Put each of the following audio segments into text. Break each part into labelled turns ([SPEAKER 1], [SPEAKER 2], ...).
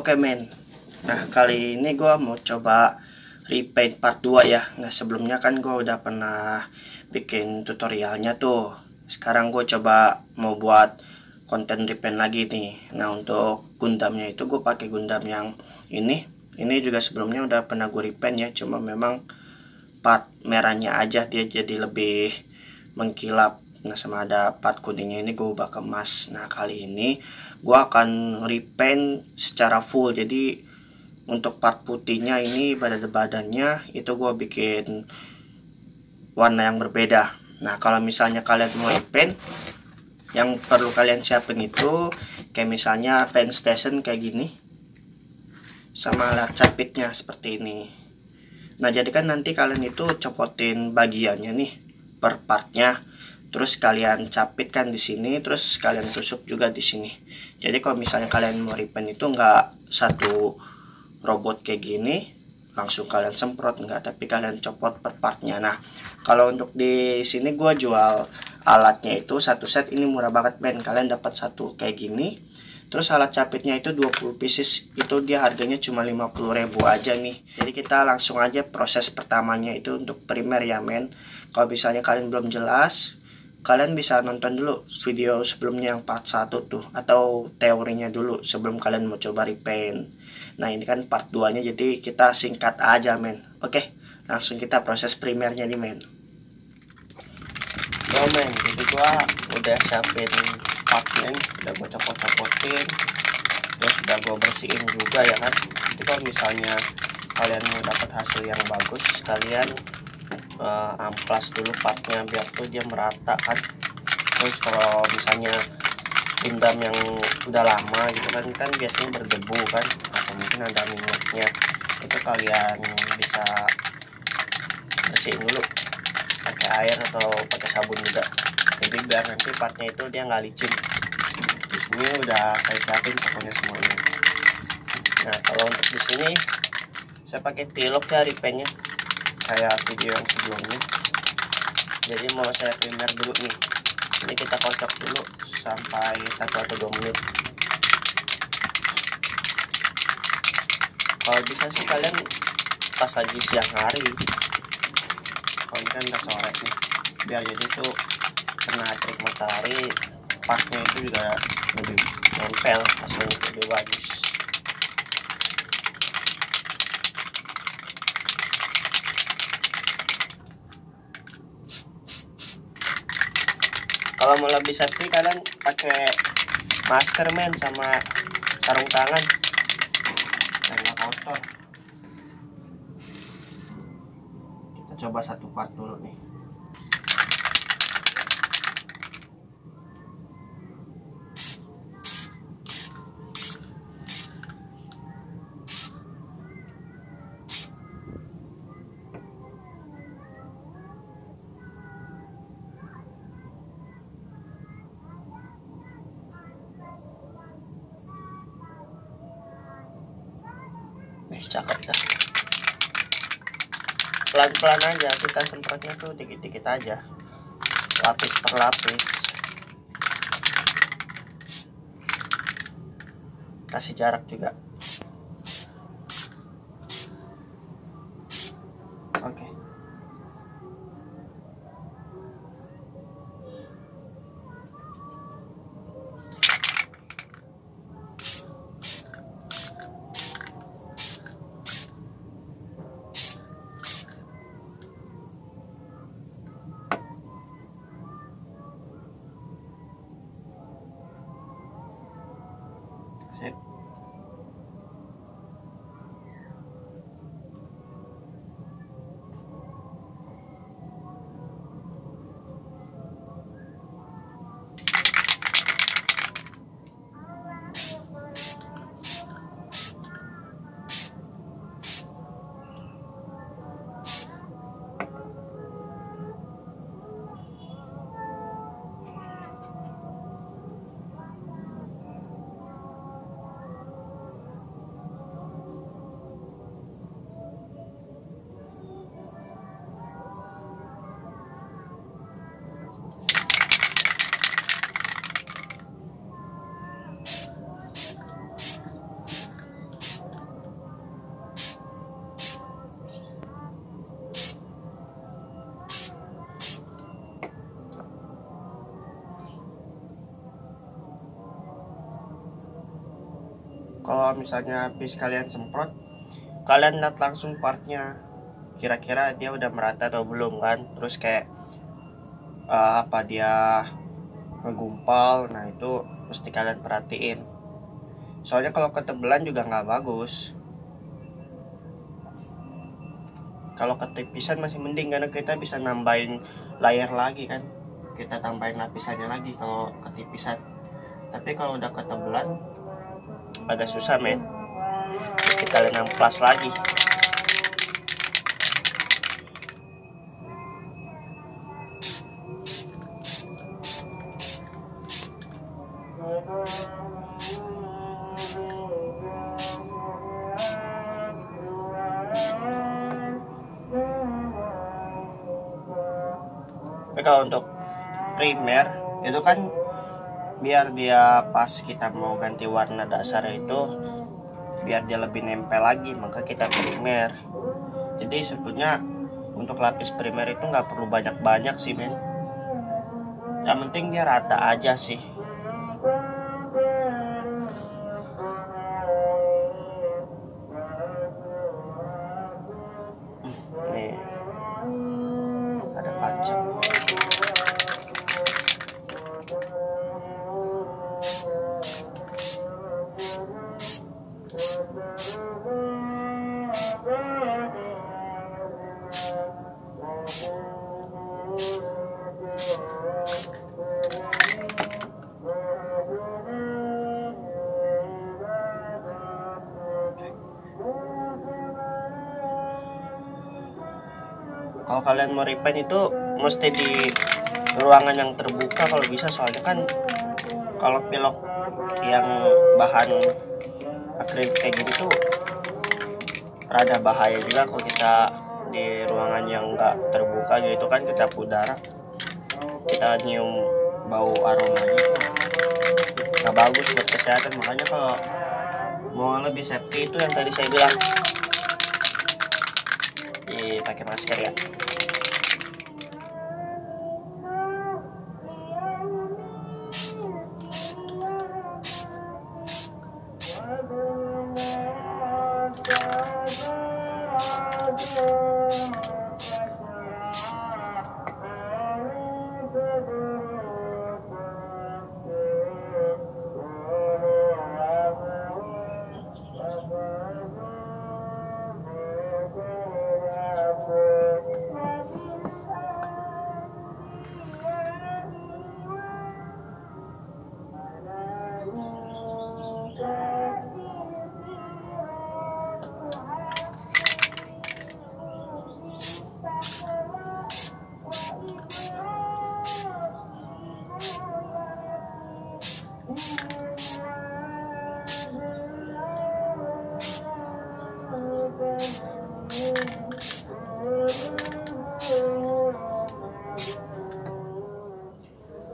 [SPEAKER 1] Oke men, nah kali ini gue mau coba repaint part 2 ya. Nah sebelumnya kan gue udah pernah bikin tutorialnya tuh. Sekarang gue coba mau buat konten repaint lagi nih. Nah untuk Gundamnya itu gue pakai Gundam yang ini. Ini juga sebelumnya udah pernah gue repaint ya, cuma memang part merahnya aja dia jadi lebih mengkilap. Nah sama ada part kuningnya ini gue ubah ke emas. Nah kali ini gue akan repaint secara full. Jadi untuk part putihnya ini badannya itu gue bikin warna yang berbeda. Nah kalau misalnya kalian mau repaint, yang perlu kalian siapin itu kayak misalnya paint station kayak gini, sama alat capitnya seperti ini. Nah jadi kan nanti kalian itu copotin bagiannya nih per partnya, terus kalian capitkan di sini, terus kalian tusuk juga di sini. Jadi kalau misalnya kalian mau repaint itu nggak satu robot kayak gini langsung kalian semprot, nggak, tapi kalian copot per partnya. Nah kalau untuk di sini gue jual alatnya itu satu set ini murah banget men, kalian dapat satu kayak gini. Terus alat capitnya itu 20 pieces, itu dia harganya cuma 50.000 aja nih. Jadi kita langsung aja proses pertamanya itu untuk primer ya men. Kalau misalnya kalian belum jelas, kalian bisa nonton dulu video sebelumnya yang part 1 tuh, atau teorinya dulu sebelum kalian mau coba repaint. Nah ini kan part 2 nya, jadi kita singkat aja men. Oke, langsung kita proses primernya nih men. Yo men, jadi gua udah siapin partnya, udah gua copot-copotin, terus udah gua bersihin juga ya kan. Jadi kalau misalnya kalian mau dapat hasil yang bagus, kalian amplas dulu partnya biar tuh dia merata kan. Terus kalau misalnya Gundam yang udah lama gitu kan biasanya berdebu kan, atau mungkin ada minyaknya, itu kalian bisa bersihin dulu pakai air atau pakai sabun juga, jadi biar nanti partnya itu dia nggak licin. Ini udah saya siapin pokoknya semuanya. Nah kalau untuk di sini saya pakai pilok ya repaintnya kayak video yang sebelumnya. Jadi mau saya primer dulu nih, ini kita kocok dulu sampai 1 atau 2 menit. Kalau bisa sih kalian pas lagi siang hari, kalau ini kan udah sore nih, biar jadi tuh kena terik matahari, partnya itu juga lebih nempel, hasilnya lebih bagus. Kalau mau lebih safety kalian pakai masker men sama sarung tangan karena kotor. Kita coba satu part dulu nih. Cakep dah. Pelan-pelan aja kita semprotnya tuh, dikit-dikit aja, lapis per lapis. Kasih jarak juga. Oke. Sip. kalau misalnya habis kalian semprot, kalian lihat langsung partnya, kira-kira dia udah merata atau belum kan. Terus kayak apa dia ngegumpal, nah itu mesti kalian perhatiin. Soalnya kalau ketebelan juga nggak bagus. Kalau ketipisan masih mending karena kita bisa nambahin layer lagi kan. Kita tambahin lapisannya lagi kalau ketipisan. Tapi kalau udah ketebelan agak susah men. Mesti kalian amplas lagi. Tapi kalau untuk primer itu kan biar dia pas kita mau ganti warna dasar itu biar dia lebih nempel lagi, maka kita primer. Jadi sebetulnya untuk lapis primer itu nggak perlu banyak-banyak sih men. Yang penting dia rata aja sih. Nih ada panjang. Kalau kalian mau repaint itu mesti di ruangan yang terbuka kalau bisa, soalnya kan kalau pilok yang bahan akrilik kayak gini tuh rada bahaya juga kalau kita di ruangan yang enggak terbuka gitu kan, kita udara, kita nyium bau aromanya nggak bagus buat kesehatan. Makanya kalau mau lebih safety itu yang tadi saya bilang, pakai masker ya.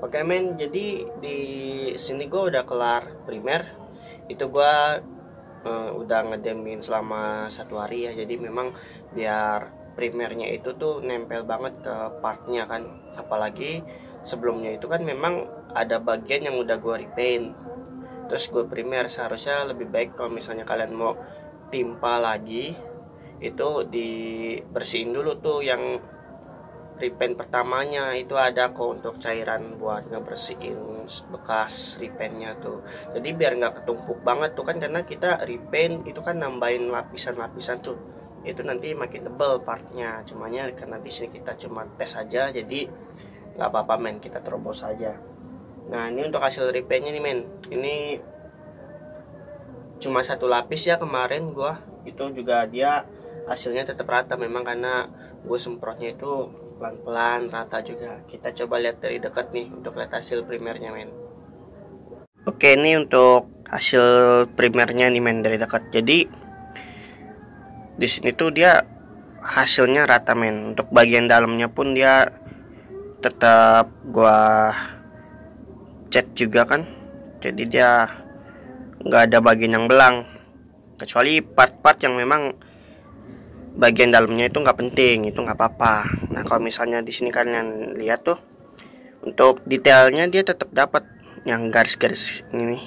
[SPEAKER 1] Oke men, jadi di sini gue udah kelar primer. Itu gue udah ngedemin selama 1 hari ya. Jadi memang biar primernya itu tuh nempel banget ke partnya kan. Apalagi sebelumnya itu kan memang ada bagian yang udah gue repaint, terus gue primer. Seharusnya lebih baik kalau misalnya kalian mau timpa lagi, itu dibersihin dulu tuh yang repaint pertamanya. Itu ada kok untuk cairan buat ngebersihin bekas repaintnya tuh. Jadi biar nggak ketumpuk banget tuh kan, karena kita repaint itu kan nambahin lapisan-lapisan tuh, itu nanti makin tebal partnya. Cumanya karena di sini kita cuma tes aja, jadi nggak apa-apa men, kita terobos aja. Nah ini untuk hasil repaintnya nih men, ini cuma 1 lapis ya kemarin gua, itu juga dia hasilnya tetap rata memang karena gue semprotnya itu pelan-pelan rata juga. Kita coba lihat dari dekat nih untuk lihat hasil primernya men. Oke, ini untuk hasil primernya nih men dari dekat. Jadi di sini tuh dia hasilnya rata men. Untuk bagian dalamnya pun dia tetap gua cat juga kan. Jadi dia nggak ada bagian yang belang, kecuali part-part yang memang bagian dalamnya itu nggak penting, itu nggak apa-apa. Nah kalau misalnya di sini kalian lihat tuh, untuk detailnya dia tetap dapat yang garis-garis ini.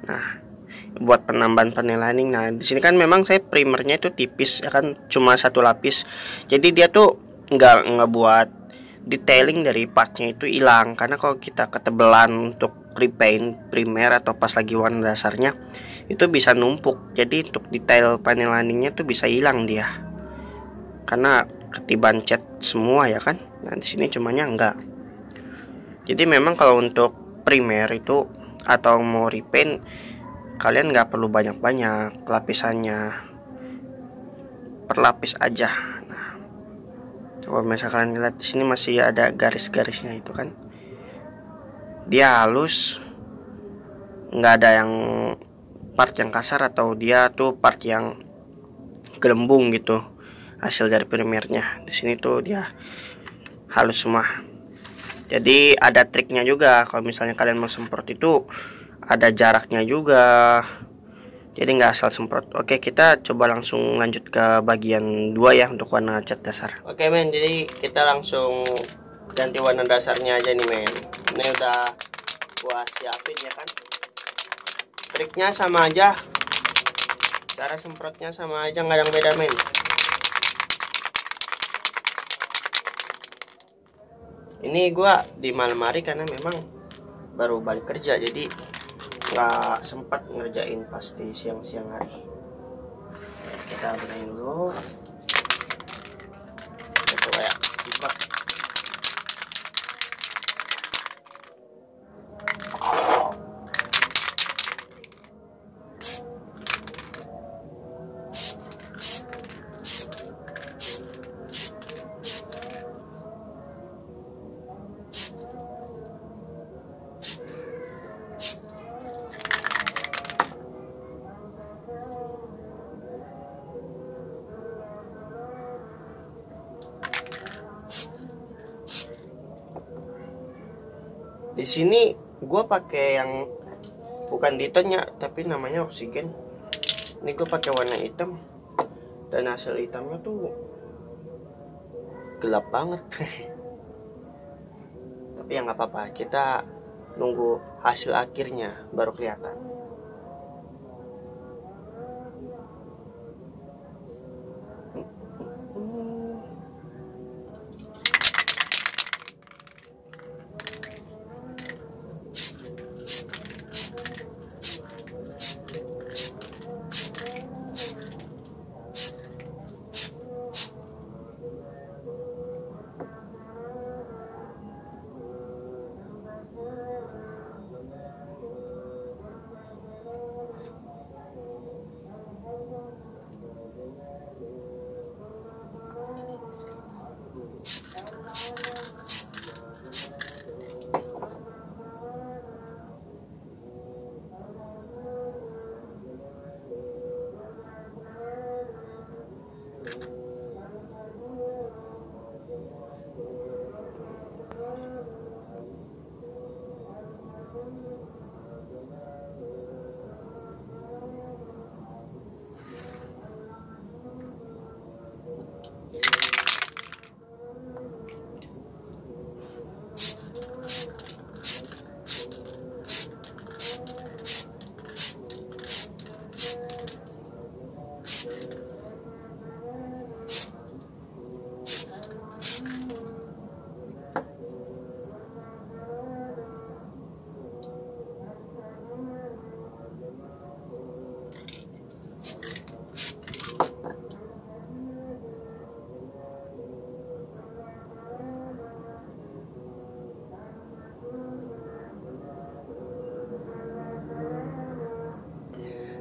[SPEAKER 1] Nah buat penambahan panel lining. Nah di sini kan memang saya primernya itu tipis ya kan, cuma satu lapis, jadi dia tuh nggak ngebuat detailing dari partnya itu hilang. Karena kalau kita ketebelan untuk repaint primer atau pas lagi warna dasarnya itu bisa numpuk, jadi untuk detail panel liningnya tuh bisa hilang dia karena ketiban cat semua ya kan. Nah di sini cumanya enggak. Jadi memang kalau untuk primer itu atau mau repaint, kalian nggak perlu banyak-banyak lapisannya, per lapis aja. Nah, kalau misalkan lihat di sini masih ada garis-garisnya itu kan, dia halus, nggak ada yang part yang kasar atau dia tuh part yang gelembung gitu hasil dari primernya. Di sini tuh dia halus semua. Jadi ada triknya juga, kalau misalnya kalian mau semprot itu ada jaraknya juga, jadi nggak asal semprot. Oke, kita coba langsung lanjut ke bagian 2 ya untuk warna cat dasar. Oke men, jadi kita langsung ganti warna dasarnya aja nih men. Ini udah gua siapin ya kan. Triknya sama aja, cara semprotnya sama aja, nggak ada yang beda men. Ini gua di malam hari karena memang baru balik kerja, jadi nggak sempat ngerjain pasti siang-siang hari. Kita benerin dulu. Kita coba ya, buka. Di sini gue pakai yang bukan ditonnya tapi namanya oksigen. Ini gue pakai warna hitam dan hasil hitamnya tuh gelap banget. Tapi ya nggak apa-apa, kita nunggu hasil akhirnya baru kelihatan.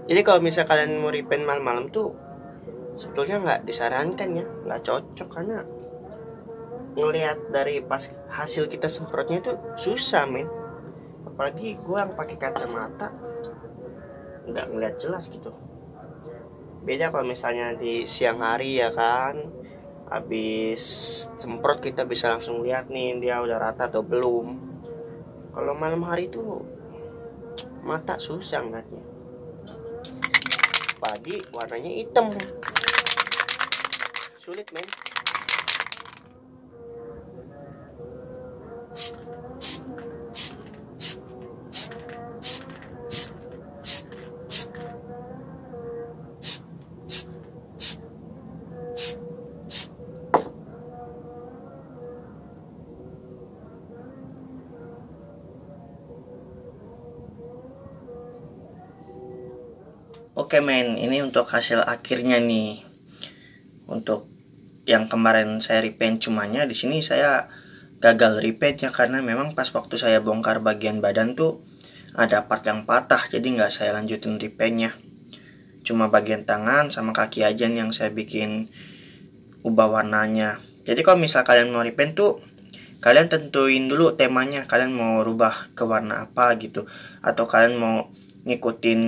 [SPEAKER 1] Jadi kalau misalnya kalian mau repaint malam-malam tuh sebetulnya nggak disarankan ya, nggak cocok karena ngelihat dari pas hasil kita semprotnya itu susah men. Apalagi gue yang pakai kacamata nggak ngeliat jelas gitu. Beda kalau misalnya di siang hari ya kan, habis semprot kita bisa langsung lihat nih dia udah rata atau belum. Kalau malam hari tuh mata susah ngeliatnya, apalagi warnanya hitam, sulit men. Oke men, ini untuk hasil akhirnya nih. Untuk yang kemarin saya repaint, cumanya di sini saya gagal repaintnya karena memang pas waktu saya bongkar bagian badan tuh ada part yang patah, jadi nggak saya lanjutin repaintnya. Cuma bagian tangan sama kaki aja nih yang saya bikin ubah warnanya. Jadi kalau misal kalian mau repaint tuh, kalian tentuin dulu temanya, kalian mau rubah ke warna apa gitu, atau kalian mau ngikutin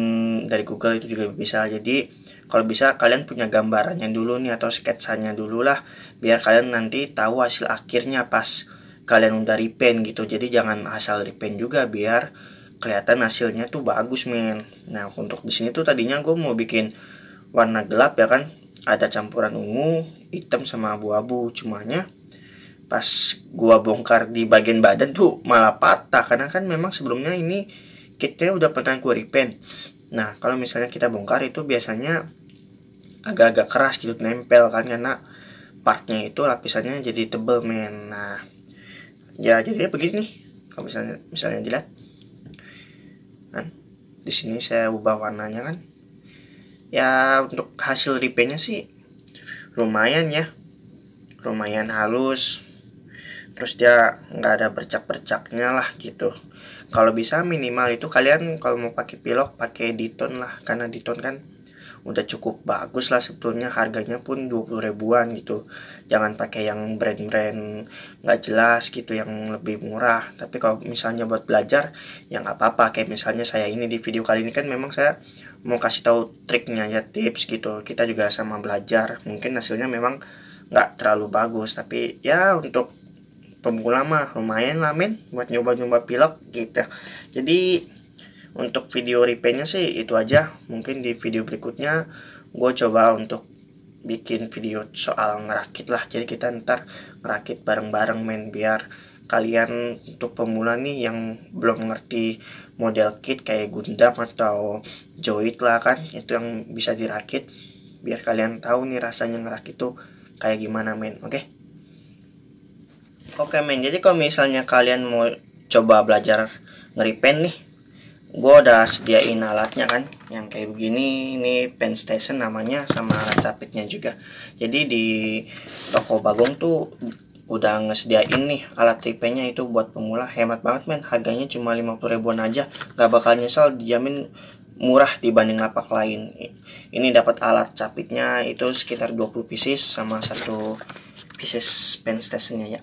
[SPEAKER 1] dari Google itu juga bisa. Jadi kalau bisa kalian punya gambarannya dulu nih atau sketsanya dulu lah, biar kalian nanti tahu hasil akhirnya pas kalian udah repaint gitu. Jadi jangan asal repaint juga, biar kelihatan hasilnya tuh bagus men. Nah untuk di sini tuh tadinya gue mau bikin warna gelap ya kan, ada campuran ungu, hitam sama abu-abu, cumanya pas gua bongkar di bagian badan tuh malah patah, karena kan memang sebelumnya ini kitnya udah pernah gua repaint. Nah kalau misalnya kita bongkar itu biasanya agak-agak keras gitu, nempel kan, karena partnya itu lapisannya jadi tebel men. Nah ya jadi begini nih, kalau misalnya dilihat kan, di sini saya ubah warnanya kan. Ya untuk hasil repaintnya sih lumayan ya, lumayan halus, terus dia nggak ada bercak-bercaknya lah gitu. Kalau bisa minimal itu kalian kalau mau pakai pilok pakai Diton lah, karena Diton kan udah cukup bagus lah sebetulnya, harganya pun 20 ribuan gitu. Jangan pakai yang brand-brand nggak jelas gitu, yang lebih murah. Tapi kalau misalnya buat belajar ya nggak apa-apa, kayak misalnya saya ini di video kali ini kan memang saya mau kasih tahu triknya ya, tips gitu. Kita juga sama belajar, mungkin hasilnya memang nggak terlalu bagus, tapi ya untuk pemula mah lumayan lah men buat nyoba-nyoba pilok gitu. Jadi untuk video repaintnya sih itu aja. Mungkin di video berikutnya gue coba untuk bikin video soal ngerakit lah. Jadi kita ntar ngerakit bareng-bareng men, biar kalian untuk pemula nih yang belum ngerti model kit kayak Gundam atau Joyit lah kan, itu yang bisa dirakit, biar kalian tahu nih rasanya ngerakit tuh kayak gimana men. Oke men, jadi kalau misalnya kalian mau coba belajar nge-repaint nih, gue udah sediain alatnya kan, yang kayak begini, ini pen station namanya, sama alat capitnya juga. Jadi di toko Bagong tuh udah ngesediain nih alat repaintnya, itu buat pemula, hemat banget men, harganya cuma 50 ribuan aja, gak bakal nyesal, dijamin murah dibanding lapak lain. Ini dapat alat capitnya itu sekitar 20 pieces sama satu pieces pen stationnya ya.